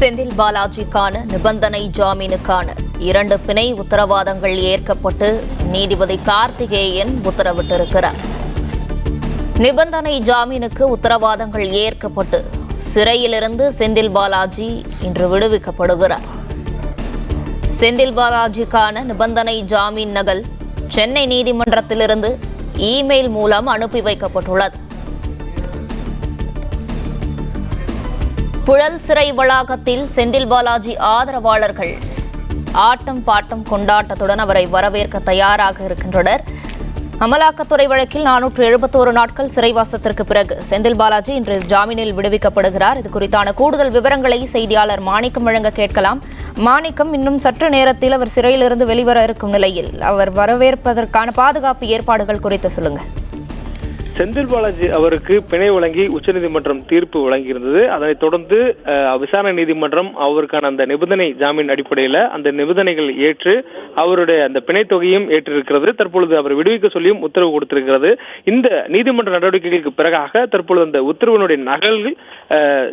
செந்தில் பாலாஜிக்கான நிபந்தனை ஜாமீனுக்கான 2 பிணை உத்தரவாதங்கள் ஏற்கப்பட்டு நீதிபதி கார்த்திகேயன் உத்தரவிட்டிருக்கிறார். நிபந்தனை ஜாமீனுக்கு உத்தரவாதங்கள் ஏற்கப்பட்டு சிறையிலிருந்து செந்தில் பாலாஜி இன்று விடுவிக்கப்படுகிறார். செந்தில் பாலாஜிக்கான நிபந்தனை ஜாமீன் நகல் சென்னை நீதிமன்றத்திலிருந்து இமெயில் மூலம் அனுப்பி வைக்கப்பட்டுள்ளது. புழல் சிறை வளாகத்தில் செந்தில் பாலாஜி ஆதரவாளர்கள் ஆட்டம் பாட்டம் கொண்டாட்டத்துடன் அவரை வரவேற்க தயாராக இருக்கின்றனர். அமலாக்கத்துறை வழக்கில் 471 நாட்கள் சிறைவாசத்திற்கு பிறகு செந்தில் பாலாஜி இன்று ஜாமீனில் விடுவிக்கப்படுகிறார். இது குறித்தான கூடுதல் விவரங்களை செய்தியாளர் மாணிக்கம் வழங்க கேட்கலாம். மாணிக்கம், இன்னும் சற்று நேரத்தில் அவர் சிறையிலிருந்து வெளிவர இருக்கும் நிலையில் அவர் வரவேற்பதற்கான பாதுகாப்பு ஏற்பாடுகள் குறித்து சொல்லுங்க. செந்தில் பாலாஜி அவருக்கு பிணை வழங்கி உச்சநீதிமன்றம் தீர்ப்பு வழங்கியிருந்தது. அதனைத் தொடர்ந்து விசாரணை நீதிமன்றம் அவருக்கான அந்த நிபந்தனை ஜாமீன் அடிப்படையில் அந்த நிபந்தனைகள் ஏற்று அவருடைய அந்த பிணை தொகையும் ஏற்றிருக்கிறது. தற்பொழுது அவர் விடுவிக்க சொல்லியும் உத்தரவு கொடுத்திருக்கிறது. இந்த நீதிமன்ற நடவடிக்கைகளுக்கு பிறகாக தற்பொழுது அந்த உத்தரவினுடைய நகல்கள்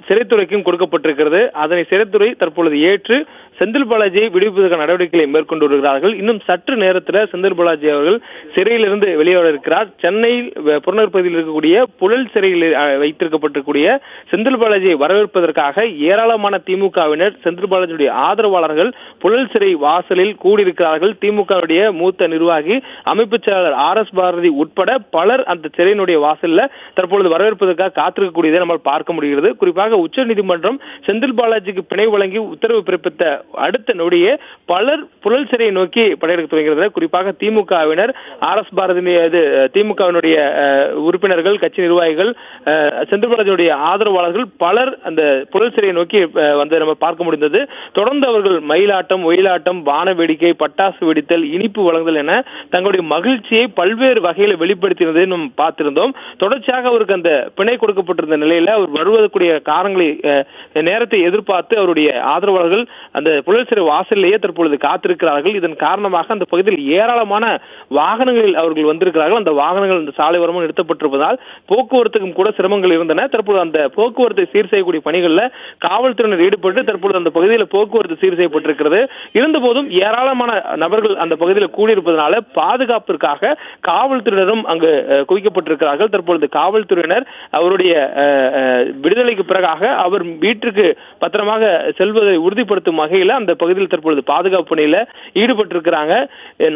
சிறைத்துறைக்கும் கொடுக்கப்பட்டிருக்கிறது. அதனை சிறைத்துறை தற்பொழுது ஏற்று செந்தில் பாலாஜியை விடுவிப்பதற்கான நடவடிக்கைகளை மேற்கொண்டு வருகிறார்கள். இன்னும் சற்று நேரத்தில் செந்தில் பாலாஜி அவர்கள் சிறையிலிருந்து வெளியேற இருக்கிறார். சென்னையில் புறநகர் பகுதியில் இருக்கக்கூடிய புழல் சிறையில் வைத்திருக்கப்பட்டிருக்கூடிய செந்தில் பாலாஜியை வரவேற்பதற்காக ஏராளமான திமுகவினர், செந்தில் பாலாஜியுடைய ஆதரவாளர்கள் புழல் சிறை வாசலில் கூடியிருக்கிறார்கள். திமுகவுடைய மூத்த நிர்வாகி, அமைப்பு செயலாளர் RS பாரதி உட்பட பலர் அந்த சிறையினுடைய வாசலில் தற்பொழுது வரவேற்பதற்காக காத்திருக்கக்கூடியதை நம்மால் பார்க்க முடிகிறது. குறிப்பாக உச்ச நீதிமன்றம் செந்தில் பாலாஜிக்கு பிணை வழங்கி உத்தரவு பிறப்பித்த அடுத்த நொடியே பலர் புழல் சிறையை நோக்கி படையெடுக்க துவங்குகிறது. குறிப்பாக திமுகவினர், RS பாரதி, திமுகவினுடைய உறுப்பினர்கள், கட்சி நிர்வாகிகள், செந்தில் பாலாஜியுடைய ஆதரவாளர்கள் பலர் அந்த புழல் சிறையை நோக்கி வந்து நம்ம பார்க்க முடிந்தது. தொடர்ந்து அவர்கள் மயிலாட்டம், ஒயிலாட்டம், வான வேடிக்கை, பட்டாசு வெடித்தல், இனிப்பு வழங்குதல் என தங்களுடைய மகிழ்ச்சியை பல்வேறு வகையில் வெளிப்படுத்தினதை நம்ம பார்த்திருந்தோம். தொடர்ச்சியாக அவருக்கு அந்த பிணை கொடுக்கப்பட்டிருந்த நிலையில அவர் வருவதற்குரிய காரணங்களை, நேரத்தை எதிர்பார்த்து அவருடைய ஆதரவாளர்கள் அந்த புழல் சிறை வாசலிலேயே தற்பொழுது காத்திருக்கிறார்கள். இதன் காரணமாக அந்த பகுதியில் ஏராளமான வாகனங்களில் அவர்கள் வந்திருக்கிறார்கள். அந்த வாகனங்கள் அந்த சாலையோரமும் நிறுத்தப்பட்டிருப்பதால் போக்குவரத்துக்கும் கூட சிரமங்கள் இருந்தன. தற்போது அந்த போக்குவரத்தை சீர் செய்யக்கூடிய பணிகளில் காவல்துறையினர் ஈடுபட்டு தற்பொழுது அந்த பகுதியில் போக்குவரத்து சீர் செய்யப்பட்டிருக்கிறது. இருந்தபோதும் ஏராளமான நபர்கள் அந்த பகுதியில் கூடியிருப்பதனால பாதுகாப்பிற்காக காவல்துறையினரும் அங்கு குவிக்கப்பட்டிருக்கிறார்கள். தற்பொழுது காவல்துறையினர் அவருடைய விடுதலைக்கு பிறகாக அவர் வீட்டிற்கு பத்திரமாக செல்வதை உறுதிப்படுத்தும் வகையில் அந்த பகுதியில் தற்பொழுது பாதுகாப்பு பணியில ஈடுபட்டிருக்கிறாங்க.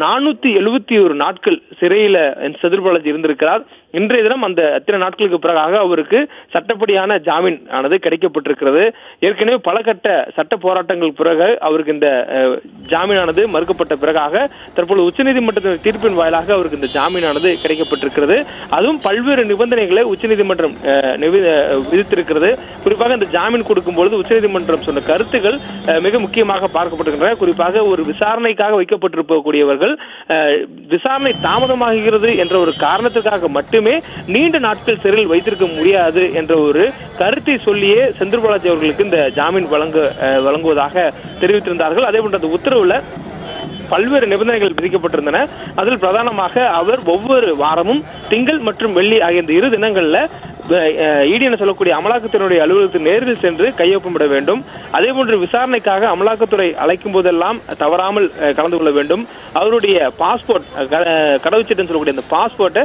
471 நாட்கள் சிறையில செந்தில் பாலாஜி இருந்திருக்கிறார். இன்றைய தினம் அந்த அத்தனை நாட்களுக்கு பிறகாக அவருக்கு சட்டப்படியான ஜாமீன் ஆனது கிடைக்கப்பட்டிருக்கிறது. ஏற்கனவே பல கட்ட சட்ட போராட்டங்கள் பிறகு அவருக்கு இந்த ஜாமீனானது மறுக்கப்பட்ட பிறகாக தற்பொழுது உச்சநீதிமன்றத்தின் தீர்ப்பின் வாயிலாக அவருக்கு இந்த ஜாமீனானது கிடைக்கப்பட்டிருக்கிறது. அதுவும் பல்வேறு நிபந்தனைகளை உச்சநீதிமன்றம் விதித்திருக்கிறது. குறிப்பாக இந்த ஜாமீன் கொடுக்கும்போது உச்சநீதிமன்றம் சொன்ன கருத்துக்கள் மிக முக்கியமாக பார்க்கப்பட்டிருக்கின்றன. குறிப்பாக ஒரு விசாரணைக்காக வைக்கப்பட்டிருக்கக்கூடியவர்கள் விசாரணை தாமதமாகிறது என்ற ஒரு காரணத்திற்காக மட்டுமே நீண்ட நாட்கள் சிறையில் வைத்திருக்க முடியாது என்ற ஒரு கருத்தை சொல்லியே செந்தில் பாலாஜி அவர்களுக்கு இந்த ஜாமீன் வழங்குவதாக தெரிவித்திருந்தார்கள். அதே போன்ற அந்த உத்தரவுல பல்வேறு நிபந்தனைகள் விதிக்கப்பட்டிருந்தன. அதில் பிரதானமாக அவர் ஒவ்வொரு வாரமும் திங்கள் மற்றும் வெள்ளி ஆகிய இந்த 2 தினங்கள்ல இடி என சொல்லக்கூடிய அமலாக்கத்துறையுடைய அலுவலகத்தில் நேரில் சென்று கையொப்பமிட வேண்டும். அதே போன்று விசாரணைக்காக அமலாக்கத்துறை அழைக்கும் போதெல்லாம் தவறாமல் கலந்து கொள்ள வேண்டும். அவருடைய பாஸ்போர்ட், கடவுச்சீட்டு சொல்லக்கூடிய அந்த பாஸ்போர்ட்டை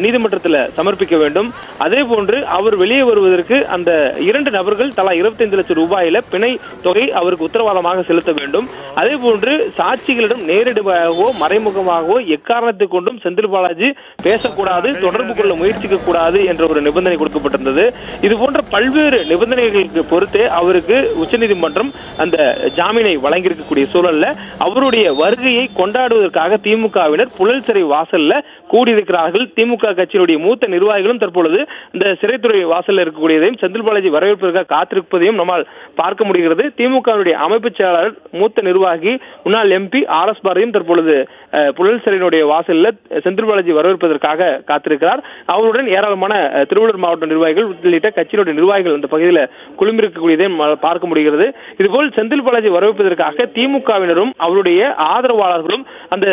நீதிமன்றத்தில் சமர்ப்பிக்க வேண்டும். அதே போன்று அவர் வெளியே வருவதற்கு அந்த 2 நபர்கள் தலா 25 லட்சம் ரூபாயில பிணை தொகை அவருக்கு உத்தரவாதமாக செலுத்த வேண்டும். அதே போன்று சாட்சிகளிடம் நேரடியாகவோ மறைமுகமாகவோ எக்காரணத்தை கொண்டும் செந்தில் பாலாஜி பேசக்கூடாது, தொடர்பு கொள்ள முயற்சிக்க கூடாது என்ற ஒரு நிபந்தனை கொடுக்கப்பட்டிருந்தது. இது போன்ற பல்வேறு நிபந்தனைகளுக்கு பொறுத்தே அவருக்கு உச்சநீதிமன்றம் அந்த ஜாமீனை வழங்கியிருக்கக்கூடிய சூழல்ல அவருடைய வருகையை கொண்டாடுவதற்காக திமுகவினர் புழல் சிறை வாசல்ல கூடியிருக்கிறார்கள். திமுக கட்சியினுடைய மூத்த நிர்வாகிகளும் தற்பொழுது இந்த சிறைத்துறை வாசலில் இருக்கக்கூடியதையும் செந்தில் பாலாஜி வரவேற்பதற்காக காத்திருப்பதையும் நம்மால் பார்க்க முடிகிறது. திமுகவினுடைய அமைப்பு செயலாளர், மூத்த நிர்வாகி, முன்னாள் MP RS பாரதியும் தற்பொழுது புழல் சிறையினுடைய வாசலில் செந்தில் பாலாஜி வரவேற்பதற்காக காத்திருக்கிறார். அவருடன் ஏராளமான திருவள்ளூர் மாவட்ட நிர்வாகிகள் உள்ளிட்ட கட்சியினுடைய நிர்வாகிகள் அந்த பகுதியில் குழுமிருக்கக்கூடியதை பார்க்க முடிகிறது. இதுபோல் செந்தில் பாலாஜி வரவேற்பதற்காக திமுகவினரும் அவருடைய ஆதரவாளர்களும் அந்த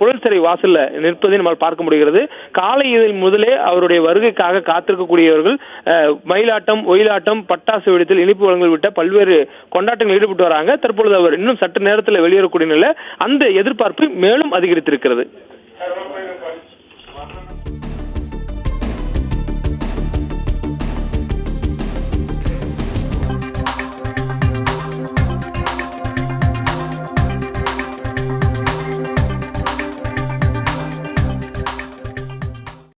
புழல் சிறை வாசலில் நிற்பதை நம்மால் நம்மால் பார்க்க முடிகிறது. காலை இதில் முதலே அவருடைய வருகைக்காக காத்திருக்கக்கூடியவர்கள் மயிலாட்டம், ஒயிலாட்டம், பட்டாசு வெடித்தல், இனிப்பு வழங்கல் விட்ட பல்வேறு கொண்டாட்டங்கள் ஈடுபட்டு வராங்க. தற்பொழுது அவர் இன்னும் சற்று நேரத்தில் வெளியேறக்கூடிய நிலை அந்த எதிர்பார்ப்பு மேலும் அதிகரித்திருக்கிறது.